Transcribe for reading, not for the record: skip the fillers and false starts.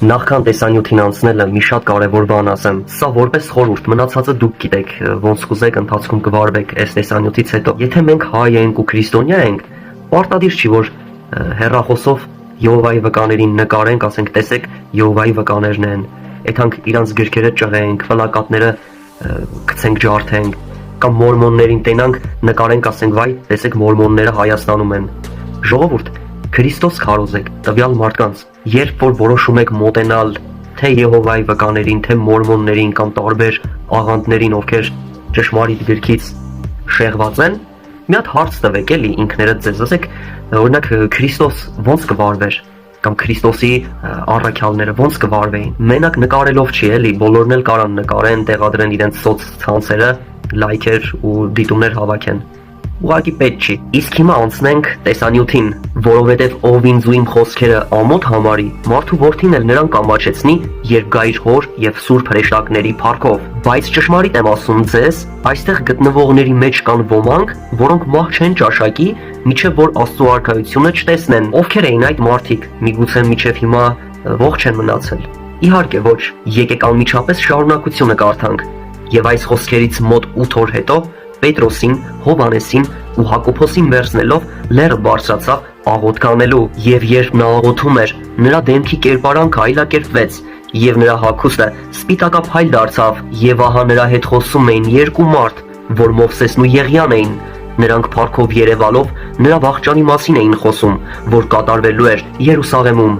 Նախքան տեսանյութին անցնելը մի շատ կարևոր բան ասեմ։ Սա որպես խորհուրդ, մնացածը դուք գիտեք, ոնց կուզեք ընթացքում կվարվեք այս տեսանյութից հետո։ Եթե մենք հայ ենք ու քրիստոնյա ենք, պարտադիր չի որ հեռախոսով Եհովայի վկաներին նկարենք, ասենք տեսեք Եհովայի վկաներն են, այդանք իրանց գրքերը ճղենք, պլակատները գցենք ջարդենք, կամ մորմոններին տենանք նկարենք, ասենք վայ, տեսեք մորմոնները Հայաստանում են։ Ժողովուրդ, Քրիստոս քարոզեք տվյալ մարդկանց, երբ որ որոշում եք մոտենալ թե Եհովայի վկաներին, թե մորմոններին կամ տարբեր աղանդներին, ովքեր ճշմարիտ գրքից շեղված են, մի հատ հարց տվեք էլի ինքներդ ձեզ, ասեք օրինակ Քրիստոս ոնց կվարվեր կամ Քրիստոսի առաքյալները ոնց կվարվեին։ Մենակ նկարելով չի էլի, բոլորն էլ կարան նկարեն, տեղադրեն իրենց սոցցանցերը, լայքեր ու դիտումներ հավաքեն։ Ուղղակի պետք չի։ Իսկ հիմա անցնենք տեսանյութին, որովհետև ով ինձ ու իմ խոսքերը ամոթ համարի, մարդու որդին էլ նրան կամաչեցնի, երբ գա իր հոր եւ սուրբ հրեշտակների փառքով։ Բայց ճշմարիտ եմ ասում ձեզ, այստեղ գտնվողների մեջ կան ոմանք, որոնք մահ չեն ճաշակի, մինչև որ Աստծո արքայությունը չտեսնեն։ Ովքեր էին այդ մարդիկ։ Միգուցե մինչև հիմա ողջ են մնացել։ Իհարկե ոչ, եկեք անմիջապես շարունակությունը կարդանք։ Եվ այս խոսքերից մոտ 8 օր հետո Պետրոսին, Հովանեսին ու Հակոբոսին վերցնելով լեռը բարձրացավ աղոթք անելու, եւ երբ նա աղոթում էր, նրա դեմքի կերպարանքը այլակերպվեց, եւ նրա հագուստը սպիտակափայլ դարձավ, եւ ահա նրա հետ խոսում էին երկու մարդ, որ Մովսեսն ու Եղիան էին։ Նրանք փառքով երևալով նրա վախճանի մասին էին խոսում, որ կատարվելու էր Երուսաղեմում։